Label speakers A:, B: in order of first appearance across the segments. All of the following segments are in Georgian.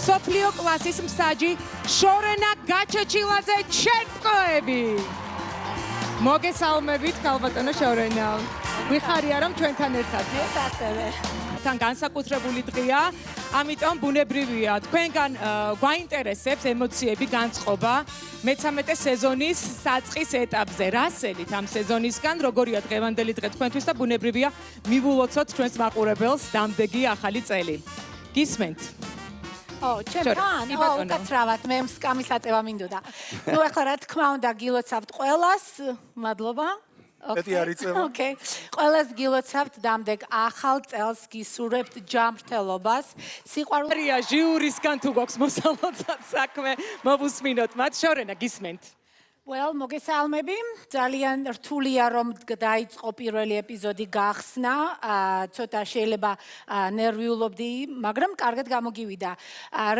A: მსოფლიო კლასის მსაჯი შორენა გაჩეჩილაძე ჩემტკოები. მოგესალმებით, ქალბატონო შორენა. გვიხარია რომ ჩვენთან ერთად.
B: ეს ასევე.
A: თან განსაკუთრებული დღეა, ამიტომ ბუნებრივია თქვენგან გვაინტერესებს ემოციები, განწყობა მე-13 სეზონის საწყის ეტაპზე. რა სცენით ამ სეზონისგან, როგორია დღევანდელი დღე თქვენთვის და ბუნებრივია მივულოცოთ ჩვენს მაყურებელს დამდეგი ახალი წელი. გისმენთ?
B: ჩემთან? უკაცრავად, მე მსკამის აწევა მინდოდა. ნუ ახლა რა თქმა უნდა გილოცავთ ყველას, მადლობა.
C: მეტი არ იწევა.
B: ოკეი. ყველას გილოცავთ დამდეგ ახალ წელს გისურვებთ ჯანმრთელობას, სიყვარულია
A: ჟიურისგან თუ გვაქვს მოსალოდნად საქმე, მოვუსმინოთ მათ. შორენა, გისმენთ?
B: მოგესალმები. ძალიან რთულია რომ დაიწყო პირველი ეპიზოდი გახსნა. ცოტა შეიძლება ნერვიულობდი, მაგრამ კარგად გამოგივიდა.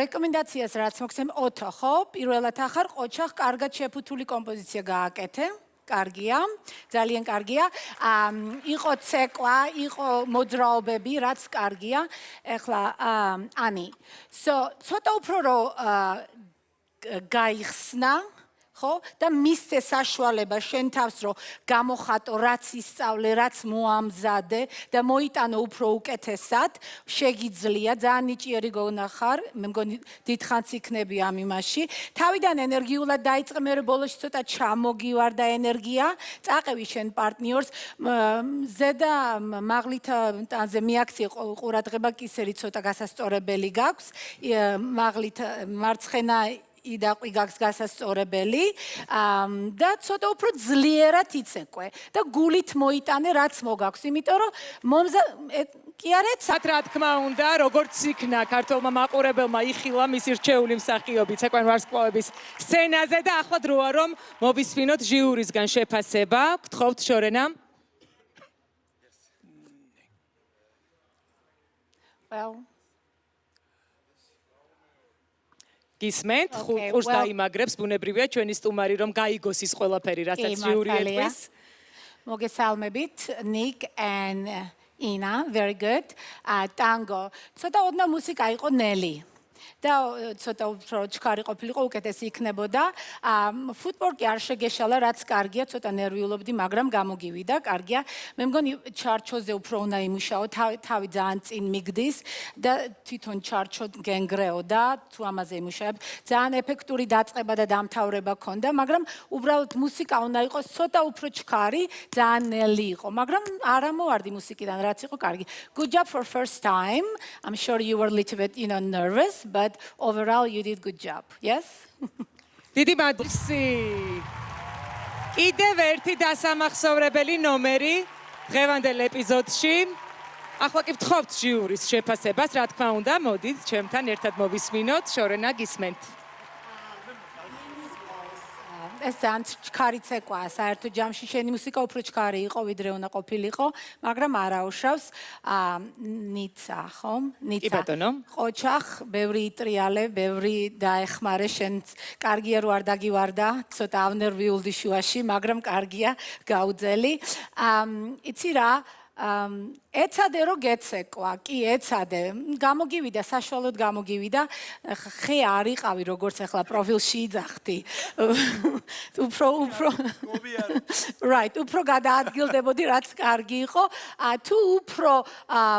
B: რეკომენდაციას რაც მოგცემ ოთო, ხო? პირველად ახარ ყოჩახ კარგად შეფუთული კომპოზიცია გააკეთე. კარგია, ძალიან კარგია. იყო ცეკვა, იყო მოძრაობები, რაც კარგია. ეხლა ანი. ცოტა უფრო რომ გაიხსნა ხო და მისცე საშუალება შენ თავს რომ გამოხატო რაც ისწავლე, რაც მოამზადე და მოიტანო უფრო უკეთესად, შეგიძლია, ძალიან ნიჭიერი გონახარ, მე მგონი დიდხანს იქნები ამ იმაში. თავიდან ენერგიულად დაიწყე, მე ბოლოში ცოტა ჩამოგივარდა ენერგია, წაყევი შენ პარტნიორს, ზედა მაღლით ტანზე მიაქციე ყურადღება, კისერი ცოტა გასასწორებელი გაქვს, მაღლით მარცხენა იდაყვი გაქვს გასასწორებელი და ცოტა უფრო ძლიერად იცეკვე და გულით მოიტანე რაც მოგაქვს, იმიტომ რომ კი არ ეცად
A: რა თქმა უნდა, როგორც იქნა ქართულმა მაყურებელმა იხილა მისი რჩეული მსახიობი ცეკვენ ვარსკვლავების სცენაზე და ახლა დროა რომ მოვისმინოთ ჟიურისგან შეფასება. გთხოვთ შორენა. გისმენთ, ხურს დაიმაგრებს, ბუნებრივია ჩვენი სტუმარი რომ გაიგოს ის ყველაფერი, რასაც ჟიური ეტყვის.
B: მოგესალმებით, Nick and Ina, very good. Tango. ცოტა ოდნა მუსიკა იყო ნელი. და ცოტა უფრო ჩქარი ყოფილიყო, უკეთესი იქნებოდა. ფუტბოლი არ შეგეშალა, რაც კარგია, ცოტა ნერვიულობდი, მაგრამ გამოგივიდა, კარგია. მე მგონი ჩარჩოზე უფრო უნდა იმუშაო, თავი ძალიან წინ მიგდის და თვითონ ჩარჩო გენგრეოდა, თუ ამაზე იმუშავებ. ძალიან ეფექტური დაწყება და დამთავრება ქონდა, მაგრამ უბრალოდ მუსიკა უნდა იყოს ცოტა უფრო ჩქარი, ძალიან ნელი იყო, მაგრამ არ ამოვარდი მუსიკიდან, რაც იყო კარგი. Good job for first time. I'm sure you were a little bit, nervous, but overall you did good job. Yes?
A: დიდი მადლობა. კიდევ ერთი დასამახსოვრებელი ნომერი დღევანდელ ეპიზოდში. ახლა კი ვთხოვთ ჟიურის შეფასებას, რა თქმა უნდა, მოდით ჩემთან ერთად მოვისმინოთ, შორენა გისმენთ.
B: ეს ძალიან ჩქარი ცეკვაა, საერთო ჯამში შენი მუსიკა უფრო ჩქარი იყო, ვიდრე უნდა ყოფილიყო, მაგრამ არაუშავს. ნიცა, ხო? ნიცა.
A: კი ბატონო.
B: ყოჩახ, ბევრი იტრიალე, ბევრი დაეხმარე, შენც კარგია რომ არ დაგივარდა, ცოტა ავნერვიულდი შუაში, მაგრამ კარგია, გაუძელი. იცი რა, ეცადე რომ გეცეკვა, კი ეცადე, გამოგივიდა, საშუალოდ გამოგივიდა, ხე არ იყავი როგორც ახლა პროფილში იძახდი. Right, უფრო გადაადგილდებოდი, რაც კარგი იყო. თუ უფრო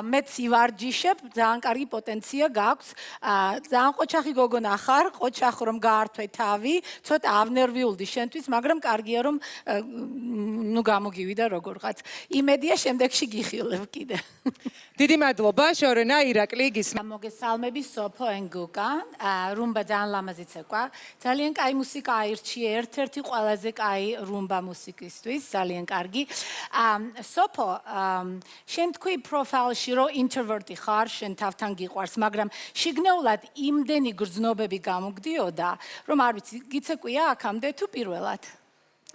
B: მეც ივარჯიშებ, ძალიან კარგი პოტენცია გაქვს. ძალიან ყოჩახი გოგონა ხარ, ყოჩახ რომ გაართვე თავი, ცოტა ავნერვიულდი შენთვის, მაგრამ კარგია რომ გამოგივიდა როგორღაც. იმედია შემდეგში გიხილებ კიდე.
A: დიდი მადლობა, შორენა, ირაკლი გისმენთ.
B: მოგესალმები, სოფო ენგუკა, რუმბა ძალიან ლამაზი ცეკვა. ძალიან კაი მუსიკა აირჩიე, ერთ-ერთი ყველაზე კაი რუმბა მუსიკისთვის, ძალიან კარგი. სოფო, შენ თქვი პროფაილში რომ ინტროვერტი ხარ, შენ თავთან გიყვარს, მაგრამ შიგნეულად იმდენი გრძნობები გამოგდიოდა, რომ არ ვიცი, გიცეკვია აქამდე თუ პირველად?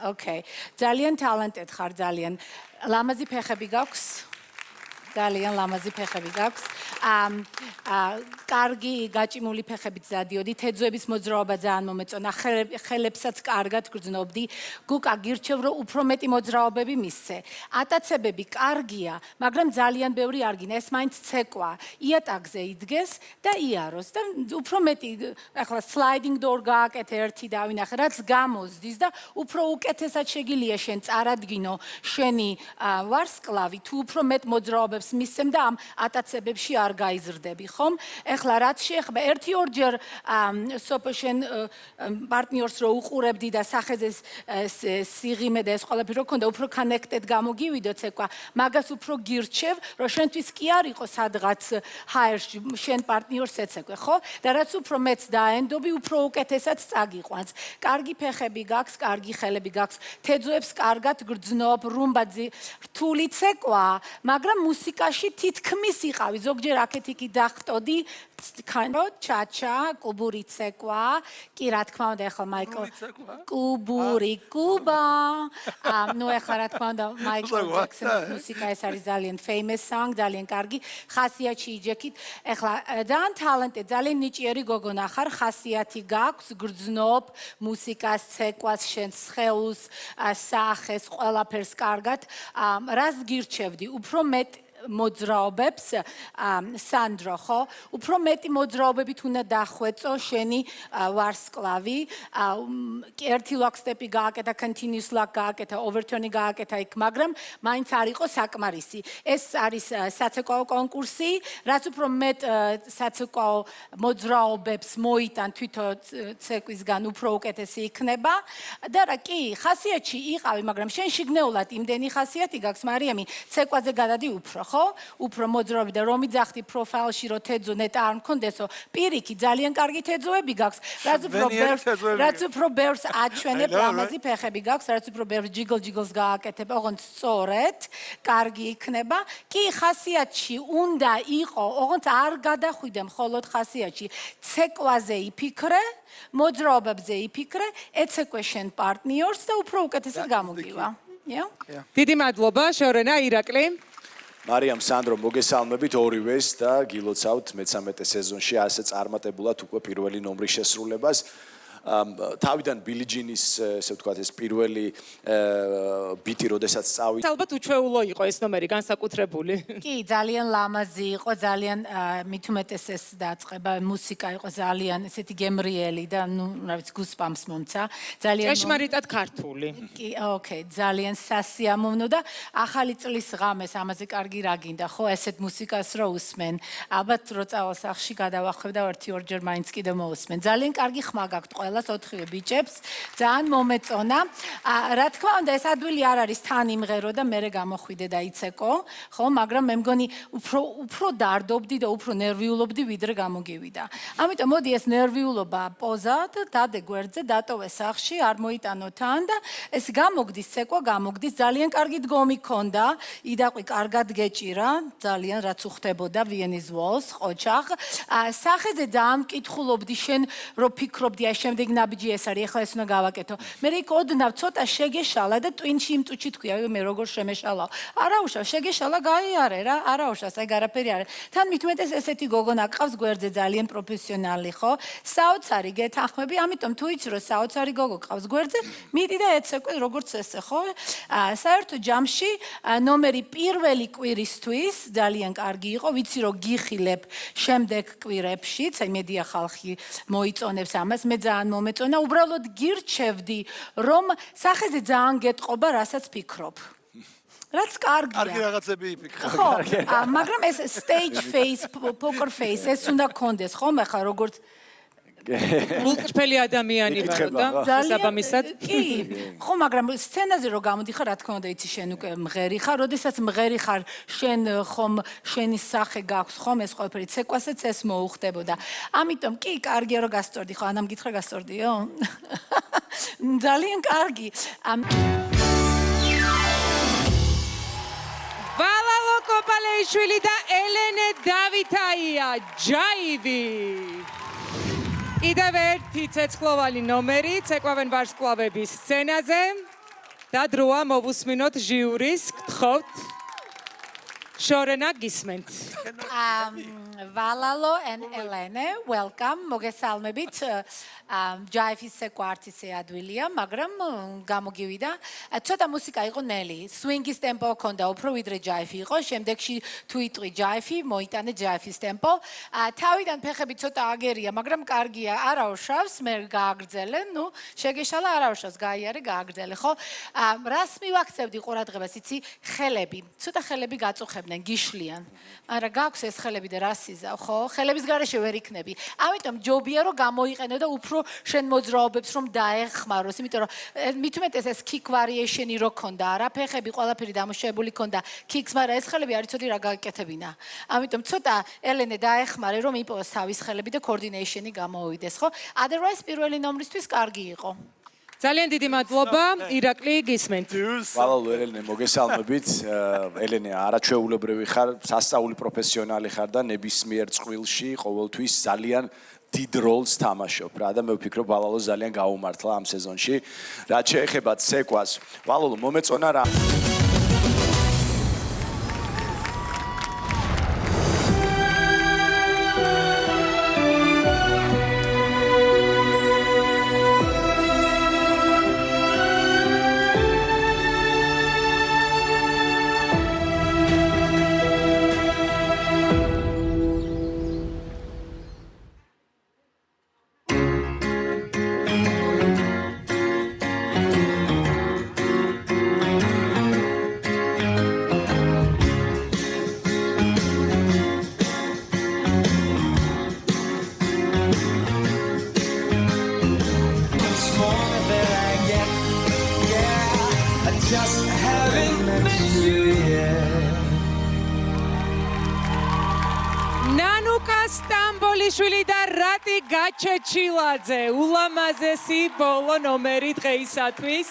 B: Okay. ძალიან ტალანტედ ხარ, ძალიან. ლამაზი ფეხები გაქვს. ძალიან ლამაზი ფეხები გაქვს. კარგი გაჭიმული ფეხებით დადიოდი, თეძვების მოძრაობა ძალიან მომეწონა, ხელებსაც კარგად გრძნობდი. გუკა გირჩევ, რომ უფრო მეტი მოძრაობები მისცე. ატაცებები კარგია, მაგრამ ძალიან ბევრი არ გინდა, ეს მაინც ცეკვა. იატაკზე იდგეს და იაროს და უფრო მეტი ახლა sliding door გააკეთე ერთი და ვინახე, რაც გამოზდის და უფრო უკეთესად შეგიძლია შენ წარადგინო შენი ვარსკვლავი, თუ უფრო მეტ მოძრაობებს მისცემ და ამ ატაცებებში არ გაიზრდები, ხომ? ეხლა რაც შეეხება ერთი-ორჯერ სოფო შენ პარტნიორს რო უყურებდი და სახეზე სიღიმე და ეს ყველაფერი რო ქონდა, უფრო connected გამოგივიდო ცეკვა, მაგას უფრო გირჩევ, რომ შენთვის კი არ იყო სადღაც ჰაერში შენ პარტნიორს ეცეკვე, ხო? და რაც უფრო მეც დაენდობი, უფრო უკეთესად წაგიყვანს. კარგი ფეხები გაქვს, კარგი ხელები გაქვს, თეძვებს კარგად გრძნობ, რუმბაძი, რთული ცეკვა, მაგრამ მუსიკაში თითქმის იყავი, ზოგჯერ აქეთ-იქ დახტოდი, ჩაჩა, კუბური ცეკვა, კი რა თქმა უნდა, ეხლა მაიკლ კუბური კუბა. ნუ ეხლა რა თქმა უნდა, მაიკლ ჯექსონის მუსიკა ეს არის ძალიან famous song, ძალიან კარგი, ხასიათში იჯექით. ეხლა ძალიან ტალენტი, ძალიან ნიჭიერი გოგონა ხარ, ხასიათი გაქვს, გრძნობ მუსიკას, ცეკვას, შენ სხეულს, სახეს, ყველაფერს კარგად. რას გირჩევდი? უფრო მეტ მოძრაობებს სანდრო ხო უფრო მეტი მოძრაობებით უნდა დახვეწო შენი ვარსკვლავი ერთი ლოქსტეპი გააკეთა continuous lock გააკეთა overturn-ი გააკეთა იქ მაგრამ მაინც არ იყო საკმარისი ეს არის საცეკვაო კონკურსი რაც უფრო მეტ საცეკვაო მოძრაობებს მოიტან თვითონ ცეკვისგან უფრო უკეთესი იქნება და რა კი ხასიათში იყავი მაგრამ შენ შიგნეულად იმდენი ხასიათი გაქვს მარიამი ცეკვაზე გადადი უფრო ხო? უფრო მოძრაობები და რომ იძახდი პროფაილში რომ თეძო ნეტა არ მქონდესო პირიქით ძალიან კარგი თეძოები გაქვს რაც უფრო ბევრს აჩვენებ ლამაზი ფეხები გაქვს რაც უფრო ბევრს ჯიგლს გააკეთებ ოღონდ სწორედ კარგი იქნება კი ხასიათში უნდა იყო ოღონდ არ გადახვიდე მხოლოდ ხასიათში ცეკვაზე იფიქრე მოძრაობებზე იფიქრე ეცეკვე შენ პარტნიორს და უფრო უკეთესად გამოგივა
A: დიდი მადლობა შორენა ირაკლი
C: მარიამ სანდრო მოგესალმებით ორივეს და გილოცავთ მე-13 სეზონში ასე წარმატებულად უკვე პირველი ნომრის შესრულებას თავიდან ბილი ჯინის ესე ვთქვათ ეს პირველი ბიტი როდესაც წავიდა
A: ალბათ უჩვეულო იყო ეს ნომერი განსაკუთრებული
B: კი ძალიან ლამაზი იყო ძალიან მით უმეტეს ეს დაწყება მუსიკა იყო ძალიან ესეთი გემრიელი და ნუ რა ვიცი გუსპამს მომცა ძალიან
A: ჭეშმარიტად ქართული
B: კი ოკეი ძალიან სასიამოვნო და ახალი წლის ღამეს ამაზე კარგი რა გინდა ხო ესეთ მუსიკას რო უსმენ ალბათ რო წავალ სახში გადავახვევ და ერთი-ორჯერ მაინც კიდე მოусმენ ძალიან კარგი ხმა გაქვთ ყველას ოთხივე ბიჭებს ძალიან მომეწონა რა თქმა უნდა ეს ადვილი არ არის თან იმღერო და მერე გამოხვიდე და იცეკო ხო მაგრამ მე მგონი უფრო დარდობდი და უფრო ნერვიულობდი ვიდრე გამოგივიდა ამიტომ მოდი ეს ნერვიულობა პოზა და დადე გვერდზე დატოვე სახში არ მოიტანო თან და ეს გამოგდის ცეკვა გამოგდის ძალიან კარგი დგომი ქონდა იდაყვი კარგად გეჭირა ძალიან რაც უხდებოდა ვიენის ვალს ყოჩახ სახეზე დაამკითხულობდი შენ რო ფიქრობდი აი შემდეგ ნაბიჯი ეს არის ახლა ეს უნდა გავაკეთო მე იქ ოდნავ ცოტა შეგეშალა და ტვინში იმ წუთში თქვია მე როგორ შემეშალა არაუშავ შეგეშალა გაიარე რა არაუშავს აი გარაფერი არის თან მით უმეტეს ესეთი გოგონა ყავს გვერდზე ძალიან პროფესიონალი ხო საოცარი გეთანხმები ამიტომ თუ იცი რომ საოცარი გოგო ყავს გვერდზე მიდი და ეცეკვე როგორც ესე ხო საერთო ჯამში ნომერი პირველი კვირისთვის ძალიან კარგი იყო ვიცი რომ გიხილებ შემდეგ კვირებშიც აი მედია ხალხი მოიწონებს ამას მე ძალიან მომეწონა უბრალოდ გირჩევდი რომ სახეზე ძალიან გეტყობა რასაც ფიქრობ რაც კარგია
D: კარგი რაღაცები იფიქრე
B: ხო მაგრამ ეს stage face poker face ეს უნდა კონდეს ხომ ახლა როგორც
A: გულწრფელი ადამიანი ვარ და საბამისად
B: კი ხო მაგრამ სცენაზე რო გამოდიხარ რა თქმა უნდა იცი შენ უკვე მღერი ხარ როდესაც მღერი ხარ შენ ხომ შენი სახე გაქვს ხომ ეს ყველაფერი ცეკვასაც ეს მოუხდებოდა ამიტომ კი კარგია რომ გასწორდი ხო ანამ გითხრა გასწორდიო ძალიან კარგი
A: ვალალო კოპალეიშვილი და ელენე დავითაია ჯაივი კიდევ ერთი ცეცხლოვანი ნომერი ცეკვავენ ვარსკვლავების სცენაზე და დროა მოვუსმინოთ ჟიურის გთხოვთ შორენა გისმენთ.
B: Valalo and Elene, welcome. მოგესალმებით. ჯაიფის სეკვარტის ადვილია, მაგრამ გამოგივიდა. ცოტა მუსიკა იყო ნელი. სვინგის ტემპო ჰქონდა უფრო ვიდრე ჯაიფი იყო. შემდეგში თუ იტყვი ჯაიფი, მოიტანე ჯაიფის ტემპო. თავიდან ფეხები ცოტა აგერია, მაგრამ კარგია. არაუშავს, მე გააგრძელე. ნუ, შეგეშალა არაუშავს, გაიარე, გააგრძელე, ხო? რას მივაქცევდი ყურადღებას, იცი? ხელები. ცოტა ხელები გაწუხებდნენ, გიშლიან. მაგრამ გაქვს ეს ხელები და რას იზავ, ხო? ხელების გარეშე ვერ იქნები. ამიტომ ჯობია რომ გამოიყენო და უფრო შენ მოძრაობებს რომ დაეხმაროს, იმიტომ რომ მით უმეტეს ეს kick variation-ი რო ქონდა, არა, ფეხები ყველაფერი დამუშავებული ქონდა, kicks, მაგრამ ეს ხელები არ იცოდი რა გაკეთებინა. ამიტომ ცოტა ელენე დაეხმარე რომ იპოვოს თავის ხელები და coordination-ი გამოვიდეს, ხო? Otherwise პირველი ნომრისთვის კარგი იყო.
A: ძალიან დიდი მადლობა, ირაკლი გისმენთ.
C: ვალალო ელენე, მოგესალმებით. ელენე, არაჩვეულებრივი ხარ, სასწაული პროფესიონალი ხარ და ნებისმიერ წყვილში ყოველთვის ძალიან დიდ როლს თამაშობ რა და მე ვფიქრობ ვალალო ძალიან გაუმართლა ამ სეზონში. რაც შეეხება ცეკვას, ვალალო მომეწონა რა
D: Just haven't met you yet.
A: ნანუკა სტამბოლიშვილი და რატი გაჩეჩილაძე, ულამაზესი ბოლო ნომერი დღეისათვის.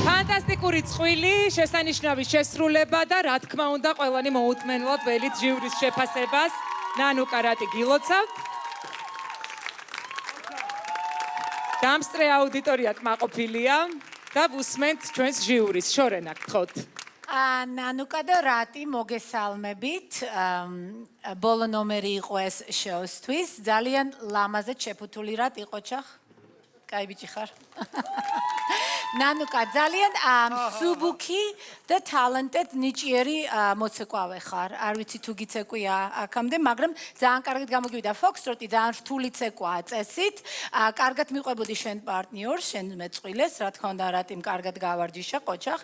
A: ფანტასტიკური წყვილი, შესანიშნავი შესრულება და რა თქმა უნდა ყველანი მოუთმენლად ველით ჟიურის შეფასებას. ნანუკა რატი გილოცავთ? დამსწრე აუდიტორია კმაყოფილია. და ვუსმენთ ჩვენს ჟიურის შორენა გთხოვთ.
B: ნანუკა და რატი მოგესალმებით. ბოლო ნომერი იყო ეს შოუსთვის. ძალიან ლამაზად შეფუთული რატი იყო ჩახ? კაი ბიჭი ხარ. ნანუკა ძალიან სუბუქი და talented ნიჭიერი მოცეკვავე ხარ. არ ვიცი თუ გიცეკვია აქამდე, მაგრამ ძალიან კარგად გამოგივიდა Foxtrot-ი, ძალიან რთული ცეკვაა წესით. კარგად მიყვებოდი შენ პარტნიორს, შენ მეწყვილეს, რა თქმა უნდა, რატიმ კარგად გავარჯიშა ყოჩახ.